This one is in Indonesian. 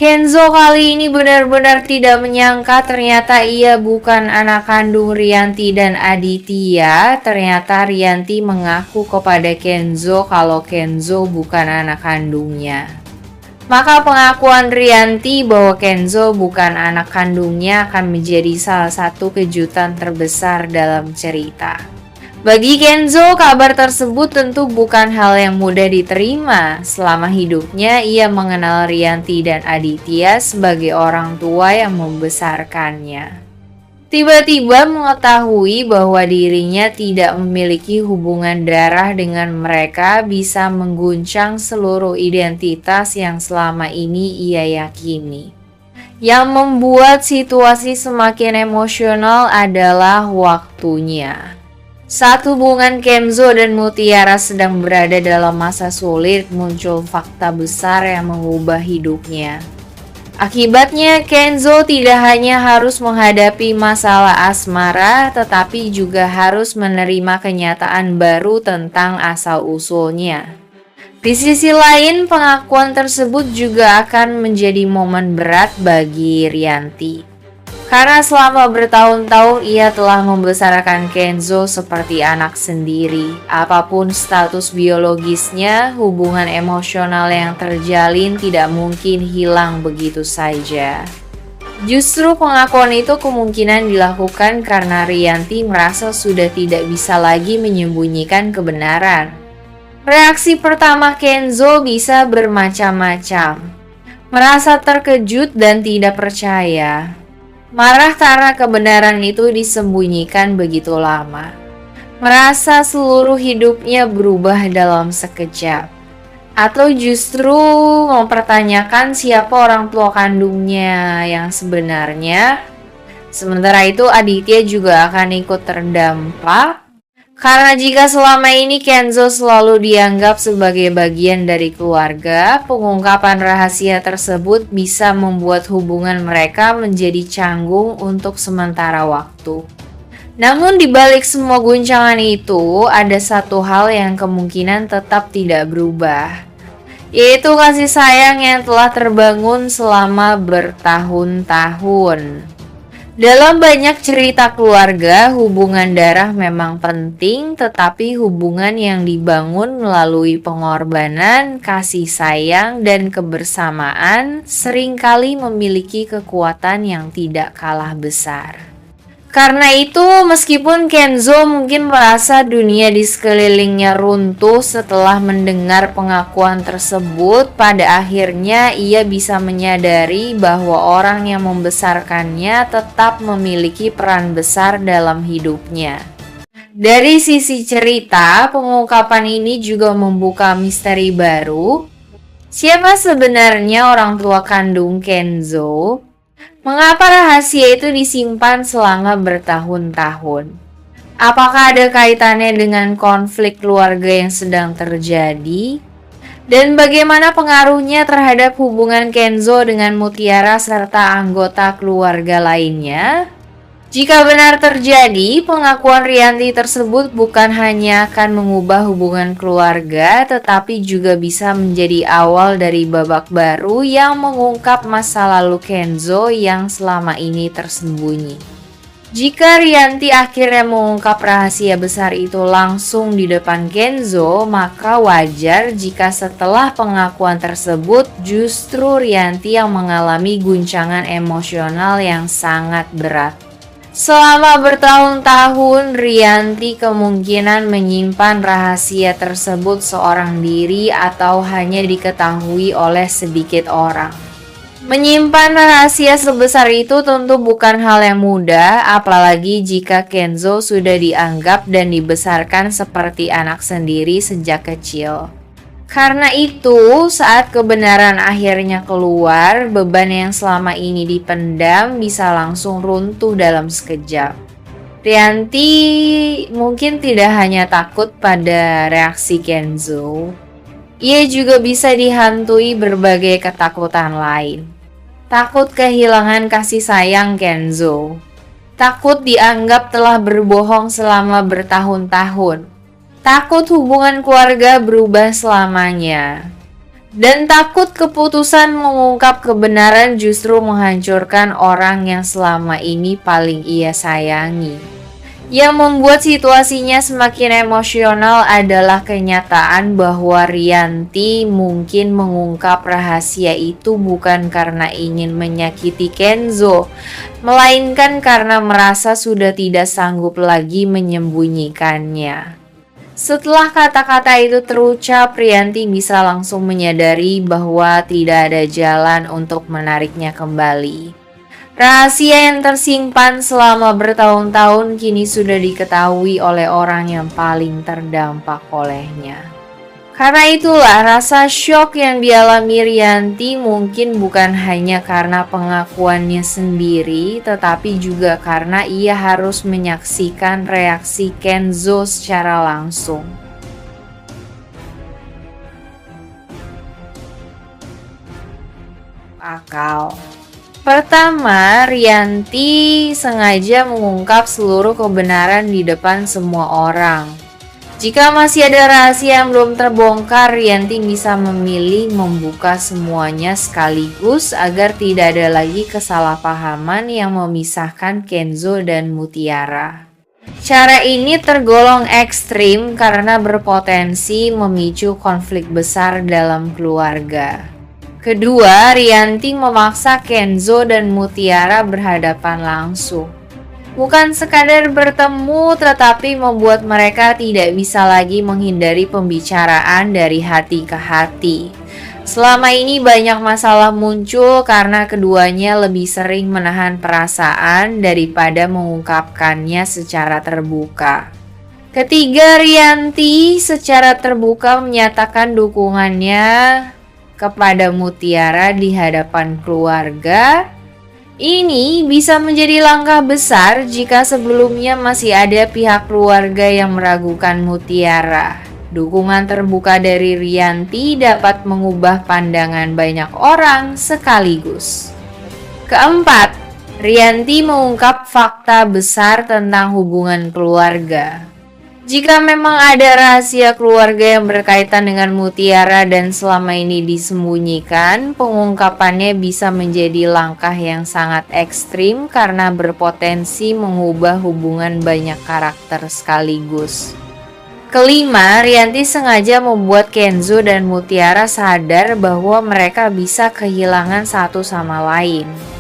Kenzo kali ini benar-benar tidak menyangka ternyata ia bukan anak kandung Rianti dan Aditya. Ternyata Rianti mengaku kepada Kenzo kalau Kenzo bukan anak kandungnya. Maka pengakuan Rianti bahwa Kenzo bukan anak kandungnya akan menjadi salah satu kejutan terbesar dalam cerita. Bagi Kenzo, kabar tersebut tentu bukan hal yang mudah diterima. Selama hidupnya, ia mengenal Rianti dan Aditya sebagai orang tua yang membesarkannya. Tiba-tiba mengetahui bahwa dirinya tidak memiliki hubungan darah dengan mereka bisa mengguncang seluruh identitas yang selama ini ia yakini. Yang membuat situasi semakin emosional adalah waktunya. Saat hubungan Kenzo dan Mutiara sedang berada dalam masa sulit, muncul fakta besar yang mengubah hidupnya. Akibatnya, Kenzo tidak hanya harus menghadapi masalah asmara, tetapi juga harus menerima kenyataan baru tentang asal-usulnya. Di sisi lain, pengakuan tersebut juga akan menjadi momen berat bagi Rianti. Karena selama bertahun-tahun ia telah membesarkan Kenzo seperti anak sendiri. Apapun status biologisnya, hubungan emosional yang terjalin tidak mungkin hilang begitu saja. Justru pengakuan itu kemungkinan dilakukan karena Rianti merasa sudah tidak bisa lagi menyembunyikan kebenaran. Reaksi pertama Kenzo bisa bermacam-macam. Merasa terkejut dan tidak percaya. Marah karena kebenaran itu disembunyikan begitu lama. Merasa seluruh hidupnya berubah dalam sekejap. Atau justru mempertanyakan siapa orang tua kandungnya yang sebenarnya. Sementara itu Aditya juga akan ikut terdampak. Karena jika selama ini Kenzo selalu dianggap sebagai bagian dari keluarga, pengungkapan rahasia tersebut bisa membuat hubungan mereka menjadi canggung untuk sementara waktu. Namun di balik semua guncangan itu, ada satu hal yang kemungkinan tetap tidak berubah, yaitu kasih sayang yang telah terbangun selama bertahun-tahun. Dalam banyak cerita keluarga, hubungan darah memang penting, tetapi hubungan yang dibangun melalui pengorbanan, kasih sayang, dan kebersamaan seringkali memiliki kekuatan yang tidak kalah besar. Karena itu, meskipun Kenzo mungkin merasa dunia di sekelilingnya runtuh setelah mendengar pengakuan tersebut, pada akhirnya ia bisa menyadari bahwa orang yang membesarkannya tetap memiliki peran besar dalam hidupnya. Dari sisi cerita, pengungkapan ini juga membuka misteri baru. Siapa sebenarnya orang tua kandung Kenzo? Mengapa rahasia itu disimpan selama bertahun-tahun? Apakah ada kaitannya dengan konflik keluarga yang sedang terjadi? Dan bagaimana pengaruhnya terhadap hubungan Kenzo dengan Mutiara serta anggota keluarga lainnya? Jika benar terjadi, pengakuan Rianti tersebut bukan hanya akan mengubah hubungan keluarga, tetapi juga bisa menjadi awal dari babak baru yang mengungkap masa lalu Kenzo yang selama ini tersembunyi. Jika Rianti akhirnya mengungkap rahasia besar itu langsung di depan Kenzo, maka wajar jika setelah pengakuan tersebut justru Rianti yang mengalami guncangan emosional yang sangat berat. Selama bertahun-tahun, Rianti kemungkinan menyimpan rahasia tersebut seorang diri atau hanya diketahui oleh sedikit orang. Menyimpan rahasia sebesar itu tentu bukan hal yang mudah, apalagi jika Kenzo sudah dianggap dan dibesarkan seperti anak sendiri sejak kecil. Karena itu, saat kebenaran akhirnya keluar, beban yang selama ini dipendam bisa langsung runtuh dalam sekejap. Rianti mungkin tidak hanya takut pada reaksi Kenzo, ia juga bisa dihantui berbagai ketakutan lain. Takut kehilangan kasih sayang Kenzo, takut dianggap telah berbohong selama bertahun-tahun, takut hubungan keluarga berubah selamanya. Dan takut keputusan mengungkap kebenaran justru menghancurkan orang yang selama ini paling ia sayangi. Yang membuat situasinya semakin emosional adalah kenyataan bahwa Rianti mungkin mengungkap rahasia itu bukan karena ingin menyakiti Kenzo, melainkan karena merasa sudah tidak sanggup lagi menyembunyikannya. Setelah kata-kata itu terucap, Rianti bisa langsung menyadari bahwa tidak ada jalan untuk menariknya kembali. Rahasia yang tersimpan selama bertahun-tahun kini sudah diketahui oleh orang yang paling terdampak olehnya. Karena itulah rasa syok yang dialami Rianti mungkin bukan hanya karena pengakuannya sendiri, tetapi juga karena ia harus menyaksikan reaksi Kenzo secara langsung. Akal. Pertama, Rianti sengaja mengungkap seluruh kebenaran di depan semua orang. Jika masih ada rahasia yang belum terbongkar, Rianti bisa memilih membuka semuanya sekaligus agar tidak ada lagi kesalahpahaman yang memisahkan Kenzo dan Mutiara. Cara ini tergolong ekstrim karena berpotensi memicu konflik besar dalam keluarga. Kedua, Rianti memaksa Kenzo dan Mutiara berhadapan langsung. Bukan sekadar bertemu, tetapi membuat mereka tidak bisa lagi menghindari pembicaraan dari hati ke hati. Selama ini banyak masalah muncul karena keduanya lebih sering menahan perasaan daripada mengungkapkannya secara terbuka. Ketiga, Rianti secara terbuka menyatakan dukungannya kepada Mutiara di hadapan keluarga. Ini bisa menjadi langkah besar jika sebelumnya masih ada pihak keluarga yang meragukan Mutiara. Dukungan terbuka dari Rianti dapat mengubah pandangan banyak orang sekaligus. Keempat, Rianti mengungkap fakta besar tentang hubungan keluarga. Jika memang ada rahasia keluarga yang berkaitan dengan Mutiara dan selama ini disembunyikan, pengungkapannya bisa menjadi langkah yang sangat ekstrim karena berpotensi mengubah hubungan banyak karakter sekaligus. Kelima, Rianti sengaja membuat Kenzo dan Mutiara sadar bahwa mereka bisa kehilangan satu sama lain.